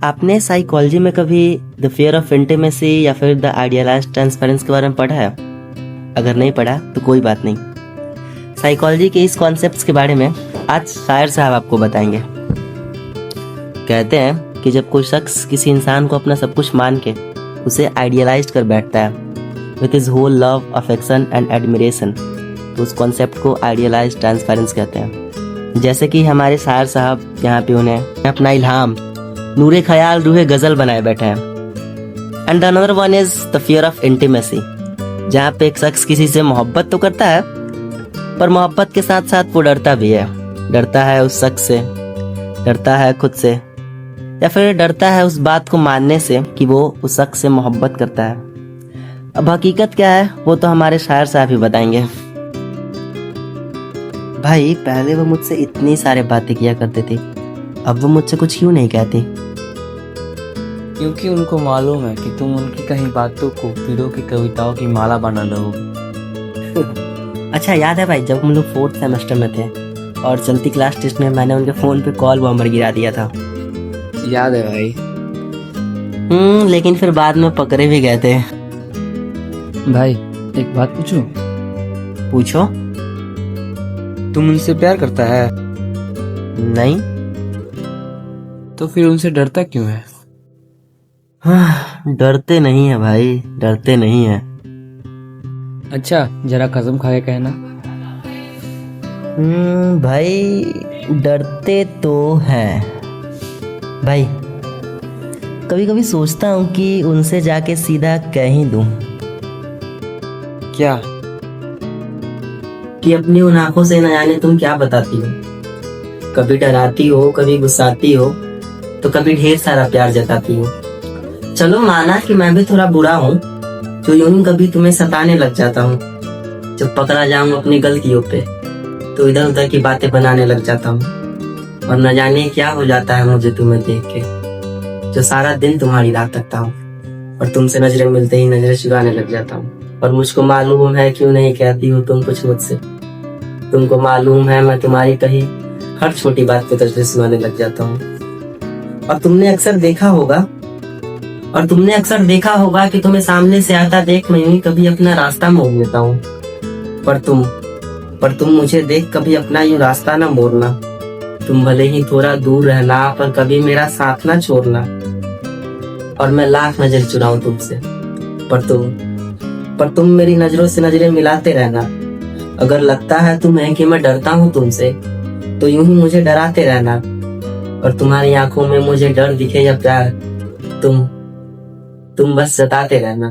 आपने साइकोलॉजी में कभी द फियर ऑफ इंटीमेसी या फिर द आइडियलाइज्ड ट्रांसपेरेंस के बारे में पढ़ा है? अगर नहीं पढ़ा तो कोई बात नहीं, साइकोलॉजी के इस कॉन्सेप्ट्स के बारे में आज शायर साहब आपको बताएंगे। कहते हैं कि जब कोई शख्स किसी इंसान को अपना सब कुछ मान के उसे आइडियलाइज कर बैठता है with his whole love, affection and admiration, तो उस कॉन्सेप्ट को आइडियलाइज्ड ट्रांसपेरेंस कहते हैं। जैसे कि हमारे शायर साहब यहाँ पे उन्हें अपना इल्हाम नूरे ख्याल रूहे गजल बनाए बैठे हैं। And another one is the fear of intimacy, जहाँ पे एक शख्स किसी से मोहब्बत तो करता है पर मोहब्बत के साथ साथ वो डरता भी है। डरता है उस शख्स से, डरता है खुद से, या फिर डरता है उस बात को मानने से कि वो उस शख्स से मोहब्बत करता है। अब हकीकत क्या है वो तो हमारे शायर साहब ही बताएंगे। भाई पहले वो मुझसे इतनी सारे बातें किया करते थे, अब वो मुझसे कुछ क्यों नहीं कहती? क्योंकि उनको मालूम है कि तुम उनकी कहीं बातों को पीड़ों की कविताओं की माला बना लोगे। अच्छा याद है भाई, जब हम लोग 4th सेमेस्टर में थे और चलती क्लास टेस्ट में मैंने उनके फोन पे कॉल बॉम्बर गिरा दिया था। याद है भाई। लेकिन फिर बाद में पकड़े भी गए थे। भाई एक बात पूछूं? पूछो। तुम उनसे प्यार करता है? नहीं। तो फिर उनसे डरता क्यों है? डरते नहीं है भाई, डरते नहीं है। अच्छा जरा कसम खा के कहना। भाई डरते तो हैं भाई। कभी कभी सोचता हूँ कि उनसे जाके सीधा कह ही दूं क्या? कि अपनी उन आंखों से न जाने तुम क्या बताती हो। कभी डराती हो, कभी गुस्साती हो, तो कभी ढेर सारा प्यार जताती हो। चलो माना कि मैं भी थोड़ा बुरा हूँ, जो यूं ही कभी तुम्हें सताने लग जाता हूँ। जब पकड़ा जाऊं अपनी गलतियों पे तो इधर उधर की बातें बनाने लग जाता हूँ, और न जाने क्या हो जाता है मुझे तुम्हें देख के, जो सारा दिन तुम्हारी राह तकता हूँ और तुमसे नजरें मिलते ही नजरें चुराने लग जाता हूँ। और मुझको मालूम है क्यों नहीं कहती हो तुम कुछ मुझसे। तुमको मालूम है मैं तुम्हारी कही हर छोटी बात पे तजवीज़ सुनाने लग जाता हूँ। और तुमने अक्सर देखा होगा कि तुम्हें सामने से आता देख मैं यूं ही कभी अपना रास्ता मोड़ लेता हूँ, पर तुम मुझे देख कभी अपना यूं रास्ता ना मोड़ना। तुम भले ही थोड़ा दूर रहना पर कभी मेरा साथ ना छोड़ना। और मैं लाख नजर चुराऊं तुमसे, पर तुम मेरी नजरों से नजरें मिलाते रहना। अगर लगता है तुम्हें कि मैं डरता हूँ तुमसे, तो यूं ही मुझे डराते रहना। और तुम्हारी आंखों में मुझे डर दिखे या प्यार, तुम बस जताते रहना।